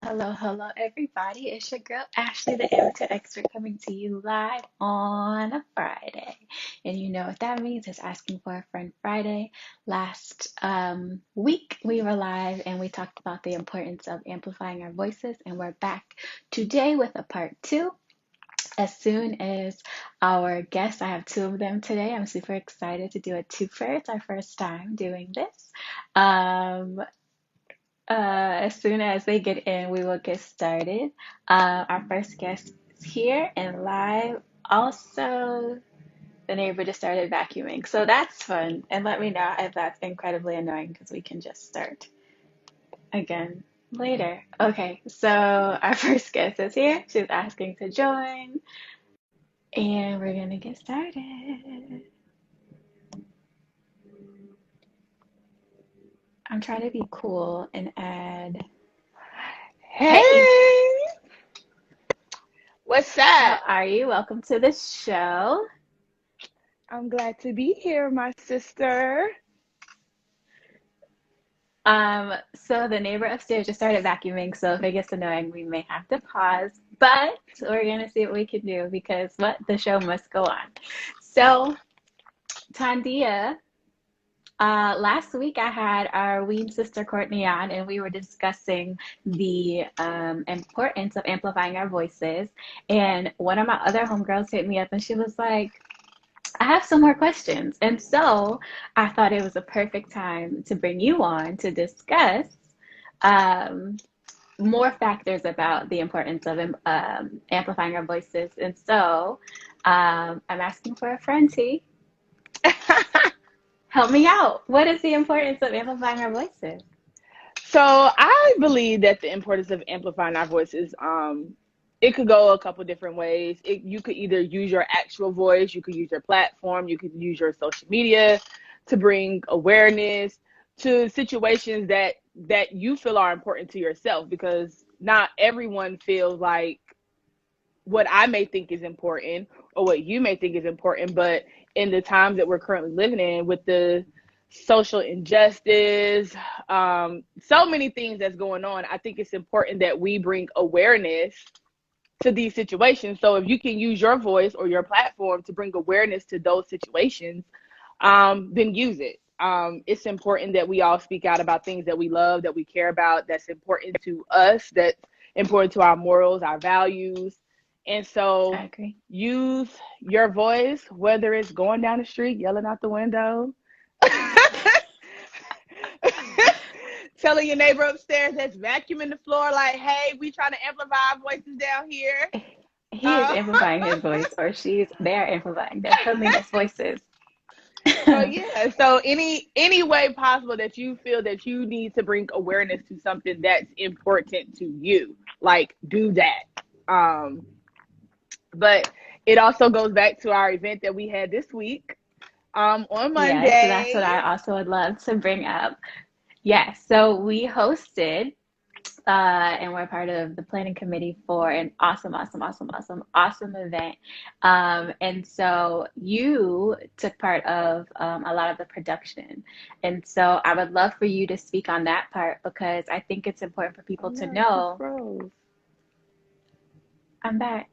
Hello, everybody. It's your girl Ashley, the amateur expert, coming to you live on a Friday. And you know what that means? It's Asking for a Friend Friday. Last week, we were live and we talked about the importance of amplifying our voices, and we're back today with a part two. As soon as our guests, I have two of them today. I'm super excited to do a twofer. It's our first time doing this. Um, as soon as they get in, we will get started. Our first guest is here and live. Also, the neighbor just started vacuuming, so that's fun. And let me know if that's incredibly annoying because we can just start again later. Okay, so our first guest is here. She's asking to join, and we're gonna get started. I'm trying to be cool and add. Hey, Hey, what's how up? are you? Welcome to the show. I'm glad to be here, my sister. So the neighbor upstairs just started vacuuming, so if it gets annoying, we may have to pause, but we're gonna see what we can do because what the show must go on. So, Tandia, last week I had our Ween sister Courtney on, and we were discussing the importance of amplifying our voices. And one of my other homegirls hit me up, and she was like, I have some more questions. And so I thought it was a perfect time to bring you on to discuss um, more factors about the importance of amplifying our voices. And so I'm asking for a friend, T. Help me out. What is the importance of amplifying our voices? So I believe that the importance of amplifying our voices, it could go a couple different ways. You could either use your actual voice, you could use your platform, you could use your social media to bring awareness to situations that you feel are important to yourself, because not everyone feels like what I may think is important or what you may think is important. But in the times that we're currently living in, with the social injustice, so many things that's going on, I think it's important that we bring awareness to these situations. So if you can use your voice or your platform to bring awareness to those situations, then use it. It's important that we all speak out about things that we love, that we care about, that's important to us, that's important to our morals, our values. And I so agree. use your voice, whether it's going down the street, yelling out the window, telling your neighbor upstairs that's vacuuming the floor, like, hey, we trying to amplify our voices down here. He is Uh, amplifying his voice, or they're amplifying their friendliness voices. so yeah, so any way possible that you feel that you need to bring awareness to something that's important to you, like, do that. But it also goes back to our event that we had this week, on Yes, so that's what Monday. I also would love to bring up. Yes, so we hosted and we're part of the planning committee for an awesome event. And so you took part of a lot of the production. And so I would love for you to speak on that part because I think it's important for Oh people to no, she know. froze. I'm back.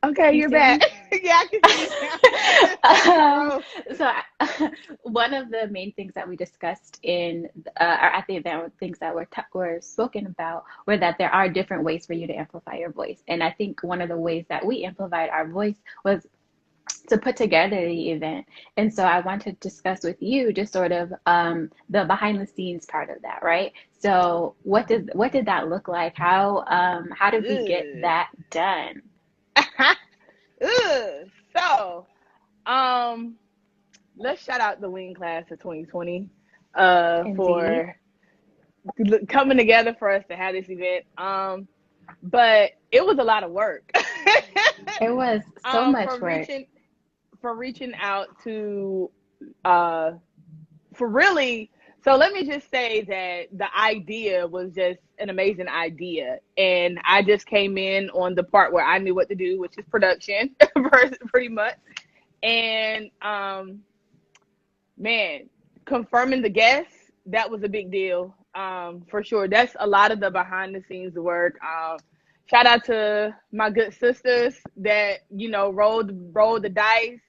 Okay, You you're see back. me? Yeah, I can see you now. You um, froze. one of the main things that we discussed or at the event, things that were spoken about, were that there are different ways for you to amplify your voice. And I think one of the ways that we amplified our voice was to put together the event. And so I want to discuss with you just sort of the behind the scenes part of that, right? So what did that look like? How did we get Ugh. that done? Ugh. So, um, let's shout out the wing class of 2020 Indeed. for coming together for us to have this event. But it was a lot of work. It was so much For work. reaching out to uh for really, so let me just say that the idea was just an amazing idea, and I just came in on the part where I knew what to do, which is production, pretty much. And man, confirming the guests, that was a big deal. For sure. That's a lot of the behind the scenes work. Shout out to my good sisters that, rolled the dice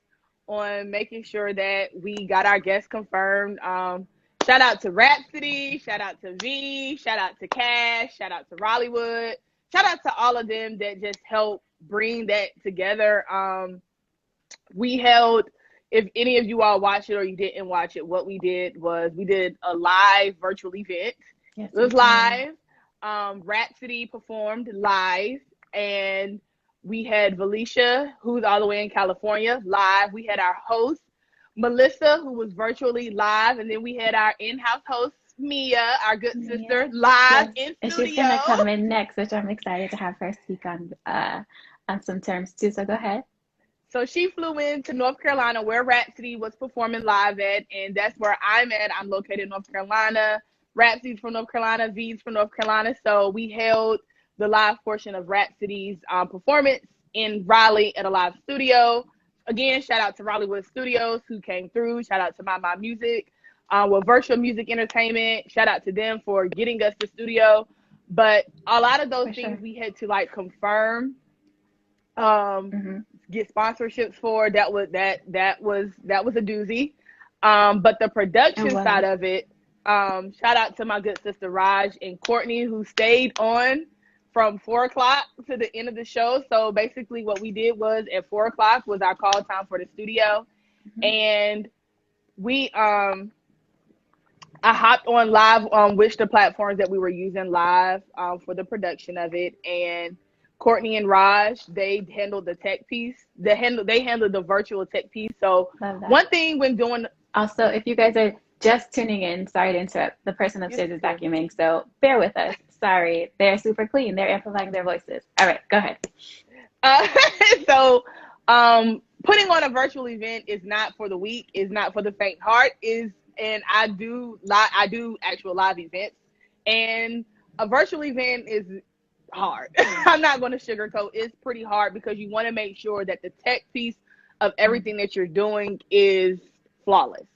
on making sure that we got our guests confirmed. Shout out to Rhapsody, shout out to V, shout out to Cash, shout out to Rollywood, shout out to all of them that just helped bring that together. We held, if any of you all watched it or you didn't watch it, what we did was we did a live virtual event. Yes, It was live. Rhapsody performed live, and we had Valicia, who's all the way in California, live. We had our host, Melissa, who was virtually live, and then we had our in-house host, Mia, our good sister, live in and she's studio. gonna come in next, which I'm excited to have her speak on some terms too. So go ahead. So she flew into North Carolina where Rhapsody was performing live at, and that's where I'm at. I'm located in North Carolina. Rhapsody's from North Carolina, V's from North Carolina. So we held the live portion of Rhapsody's performance in Raleigh at a live studio. Again, shout out to Rollywood Studios who came through. Shout out to My Music with Virtual Music Entertainment. Shout out to them for getting us the studio. But a lot of those things we had to confirm. Get sponsorships for. That was a doozy. But the production side of it, shout out to my good sister Raj and Courtney who stayed on from 4 o'clock to the end of the show. So basically what we did was at 4 o'clock was our call time for the studio. And we I hopped on live on which the platforms that we were using live for the production of it. And Courtney and Raj, they handled the tech piece. They handled the virtual tech piece. So one thing when doing. Also, if you guys are just tuning in, sorry to interrupt. The person upstairs is vacuuming, so bear with us. Sorry, they're super clean. They're amplifying their voices. All right, go ahead. So, putting on a virtual event is not for the weak. Is not for the faint heart. And I do actual live events, and a virtual event is hard. I'm not going to sugarcoat. It's pretty hard because you want to make sure that the tech piece of everything that you're doing is flawless.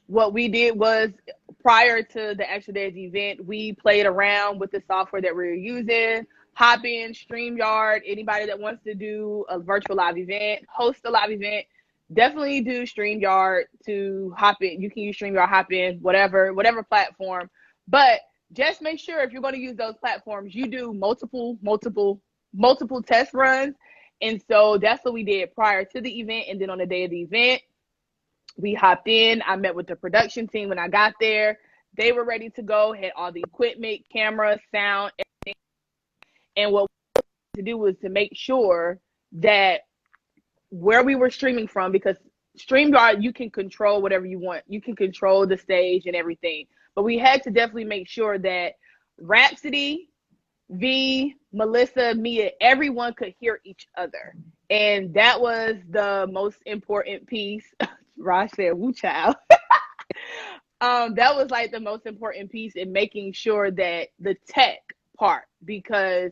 What we did was prior to the actual day's event, we played around with the software that we were using. Hop in, StreamYard. Anybody that wants to do a virtual live event, host a live event, definitely do StreamYard to hop in. You can use StreamYard, hop in, whatever platform. But just make sure if you're going to use those platforms, you do multiple test runs. And so that's what we did prior to the event. And then on the day of the event, we hopped in. I met with the production team when I got there. They were ready to go, had all the equipment, camera, sound, everything. And what we had to do was to make sure that where we were streaming from, because StreamYard, you can control whatever you want. You can control the stage and everything. But we had to definitely make sure that Rhapsody, V, Melissa, Mia, everyone could hear each other. And that was the most important piece. Raj said, woo child. That was the most important piece in making sure that the tech part, because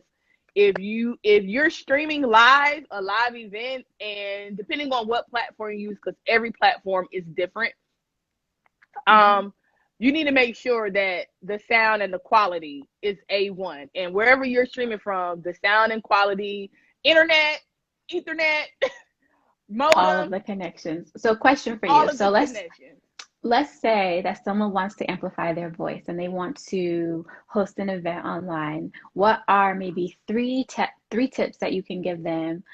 if you're streaming a live event, and depending on what platform you use, because every platform is different, you need to make sure that the sound and the quality is A1. And wherever you're streaming from, the sound and quality, internet, ethernet, modem, all of the connections. So question for you. So let's say that someone wants to amplify their voice and they want to host an event online. What are maybe three tips that you can give them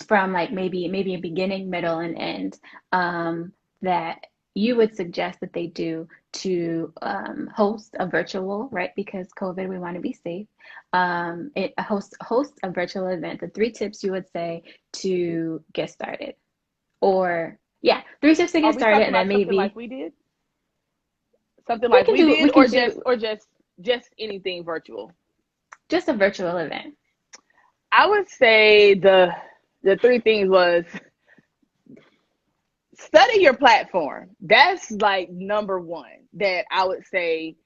from maybe a beginning, middle, and end that you would suggest that they do to host a virtual, right? Because COVID, we want to be safe. Host a virtual event. The 3 tips you would say to get started, or 3 tips to get started, and then maybe like we did, or just anything virtual, just a virtual event. I would say the 3 things was study your platform. That's number 1 that I would say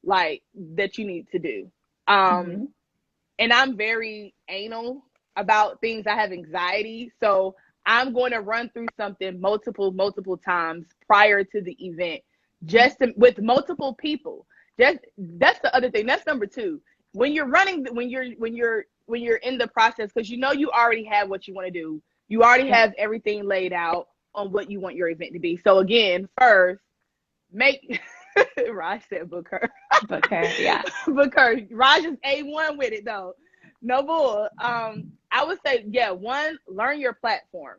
that you need to do. And I'm very anal about things. I have anxiety. So I'm going to run through something multiple times prior to the event, with multiple people. Just that's the other thing. That's number two. When you're running, when you're in the process, because you know you already have what you want to do. You already Yeah. have everything laid out on what you want your event to be. So again, first, make Raj said book her. Book her. Yeah. Book her. Raj is A1 with it though. No bull. I would say, yeah, one, learn your platform.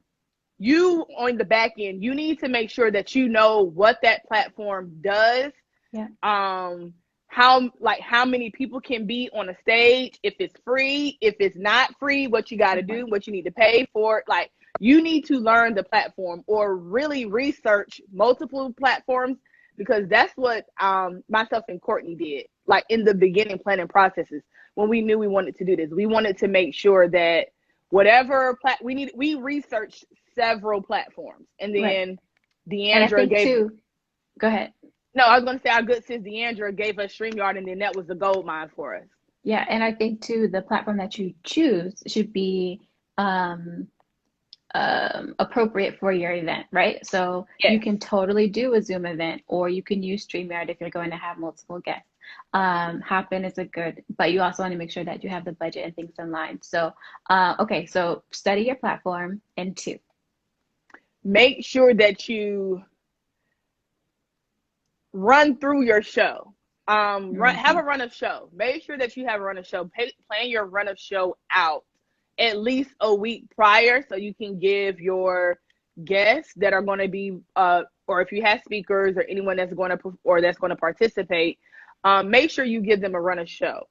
You on the back end, you need to make sure that you know what that platform does. Yeah. How many people can be on a stage, if it's free, if it's not free, what you got to do, what you need to pay for it. Like, you need to learn the platform or really research multiple platforms, because that's what myself and Courtney did, like in the beginning planning processes. When we knew we wanted to do this, we wanted to make sure that whatever we researched several platforms, and Right. then And I Deandra think gave. too, go ahead. No, I was going to say our good sis Deandra gave us StreamYard, and then that was the gold mine for us. Yeah, and I think too, the platform that you choose should be um, appropriate for your event, right? So you Yes. can totally do a Zoom event, or you can use StreamYard if you're going to have multiple guests. Happen is a good, but you also want to make sure that you have the budget and things in line. So, okay, so study your platform, and two. Make sure that you run through your show. Have Hmm. a run of show. Make sure that you have a run of show. Plan your run of show out at least a week prior, so you can give your guests that are going to be, or if you have speakers or anyone that's going to participate, make sure you give them a run of show.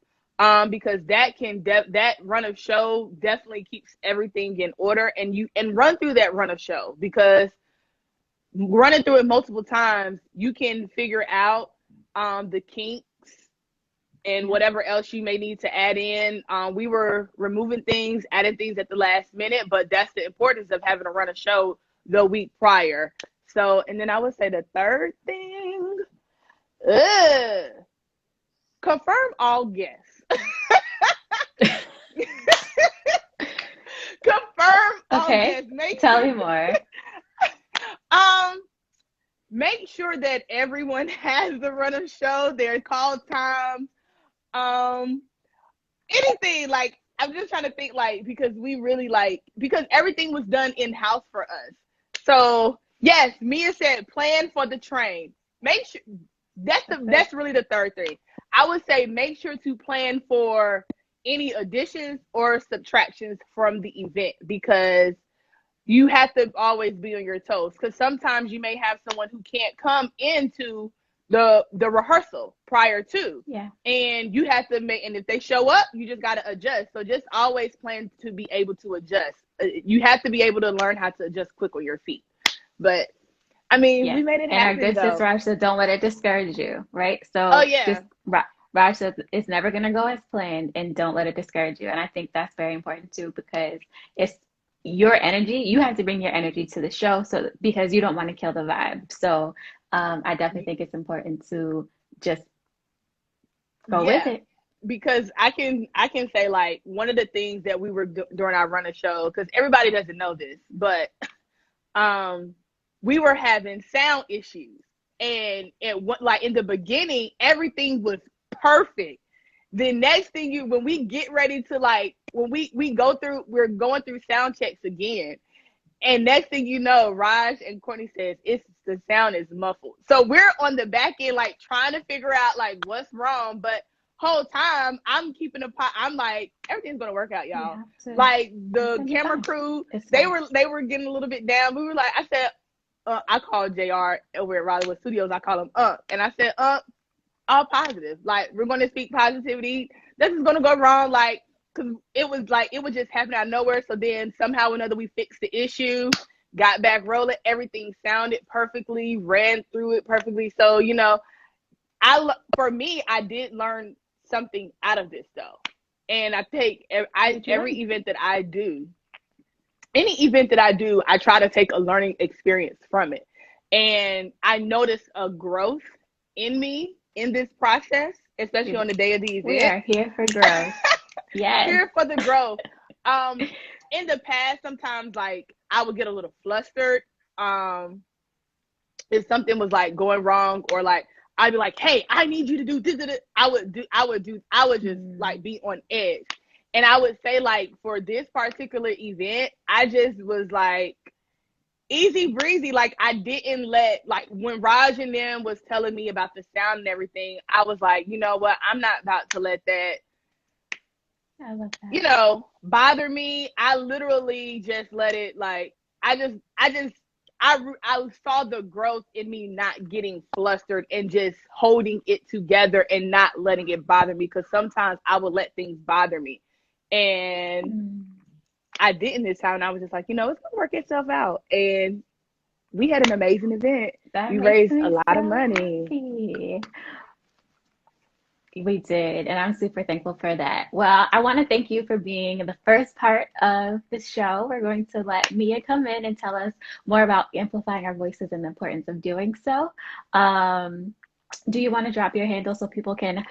Because that run of show definitely keeps everything in order, and run through that run of show, because running through it multiple times, you can figure out the kinks and Yeah. whatever else you may need to add in. We were removing things, adding things at the last minute, but that's the importance of having a run a show the week prior. So, and then I would say the third thing, confirm all guests. Confirm all Okay, guests. Make tell sure. me more. Um, Make sure that everyone has the run of show, their call times, um, anything. Like, I'm just trying to think, like, because we really because everything was done in house for us. So yes, Mia said plan for the train. Make sure that's really the third thing. I would say make sure to plan for any additions or subtractions from the event, because you have to always be on your toes, because sometimes you may have someone who can't come into the rehearsal prior to, Yeah. and you have to and if they show up, you just got to adjust. So just always plan to be able to adjust. You have to be able to learn how to adjust quick on your feet. But I mean, Yeah. we made it And our happen good sis though. Raj said, don't let it discourage you, right? Oh So just yeah. Raj says it's never going to go as planned, and don't let it discourage you. And I think that's very important too, because it's your energy. You have to bring your energy to the show, so because you don't want to kill the vibe. So I definitely think it's important to just go with Yeah, it. because I can say, like, one of the things that we were during our run of show, because everybody doesn't know this, but um we were having sound issues, and like in the beginning everything was perfect. The next thing, when we get ready to, like, when we're going through sound checks again, and next thing you know, Raj and Courtney says it's the sound is muffled. So we're on the back end, like, trying to figure out, like, what's wrong. But whole time I'm keeping a pot. I'm like, everything's gonna work out, You y'all. have to. Like, It's the gonna be camera fine. crew, It's they fine. were getting a little bit down. We were like, I said, I called JR over at Rollywood Studios. I call him and I said, all positive. Like, we're gonna speak positivity. This is gonna go wrong. Like, because it was like it would just happen out of nowhere. So then somehow or another we fixed the issue, got back rolling. Everything sounded perfectly, ran through it perfectly. So, for me, I did learn something out of this though, and I take What did you every learn? event that I do, any event that I do, I try to take a learning experience from it, and I notice a growth in me in this process, especially on the day of the We event. are here for growth. Yes. Here for the growth. Um, in the past, sometimes, like, I would get a little flustered. Um, if something was like going wrong, or like I'd be like, hey, I need you to do this. I would just like be on edge. And I would say, like, for this particular event, I just was like easy breezy. Like, I didn't let, like, when Raj and them was telling me about the sound and everything, I was like, you know what, I'm not about to let that, I love that. you know, bother me. I literally just let it, like, I saw the growth in me not getting flustered and just holding it together and not letting it bother me, because sometimes I would let things bother me. And I didn't this time. And I was just like, you know, it's gonna work itself out. And we had an amazing event. That We makes raised a me lot of so money. happy. We did, and I'm super thankful for that. Well, I want to thank you for being the first part of the show. We're going to let Mia come in and tell us more about amplifying our voices and the importance of doing so. Do you want to drop your handle so people can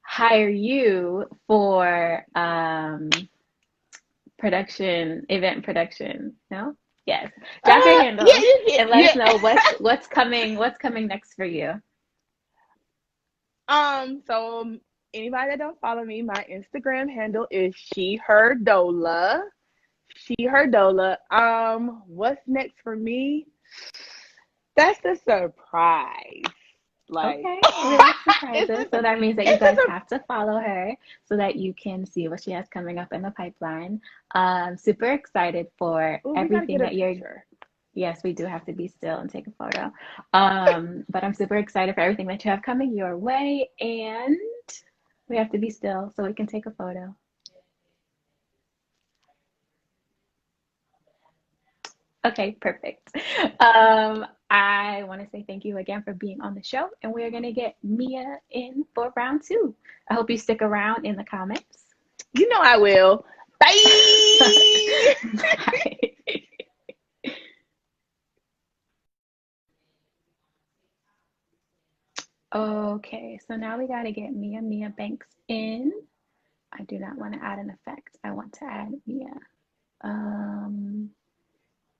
hire you for event production? No? Yes. Drop your handles and let us know what's coming next for you. So anybody that don't follow me, my Instagram handle is she her dola. She her dola. What's next for me? That's a surprise. Like, Okay, we like surprises. it's So that means that you it's guys a have to follow her so that you can see what she has coming up in the pipeline. Super excited for Oh, we gotta everything get a that you're. picture. Yes, we do have to be still and take a photo. But I'm super excited for everything that you have coming your way, and we have to be still so we can take a photo. Okay, perfect. I want to say thank you again for being on the show, and we are going to get Mia in for round two. I hope you stick around in the comments. You know I will. Bye. Bye. Okay, so now we got to get Mia Banks in. I do not want to add an effect. I want to add Mia.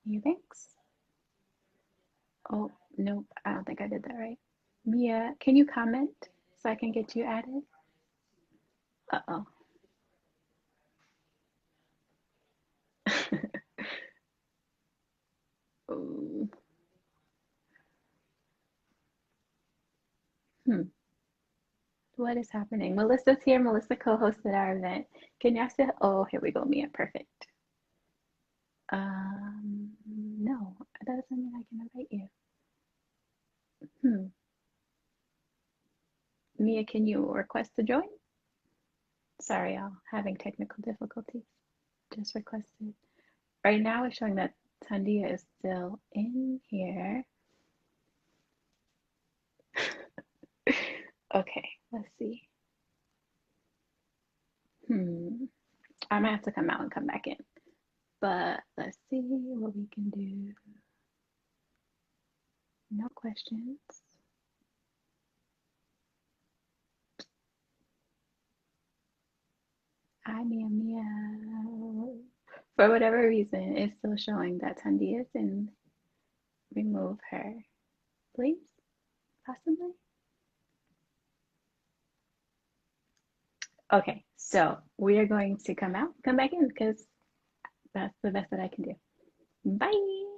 Mia Banks. Oh, nope. I don't think I did that right. Mia, can you comment so I can get you added? Uh-oh. Ooh. Hmm. What is happening? Melissa's here. Melissa co-hosted our event. Can you ask it? Oh, here we go, Mia. Perfect. No, that doesn't mean I can invite you. Hmm. Mia, can you request to join? Sorry, y'all. Having technical difficulties. Just requested. Right now, it's showing that Tandia is still in here. Okay, let's see. I might have to come out and come back in. But let's see what we can do. No questions. Hi, Mia. For whatever reason, it's still showing that Tandia is in. Remove her, please, possibly. Okay, so we are going to come out, come back in, because that's the best that I can do. Bye.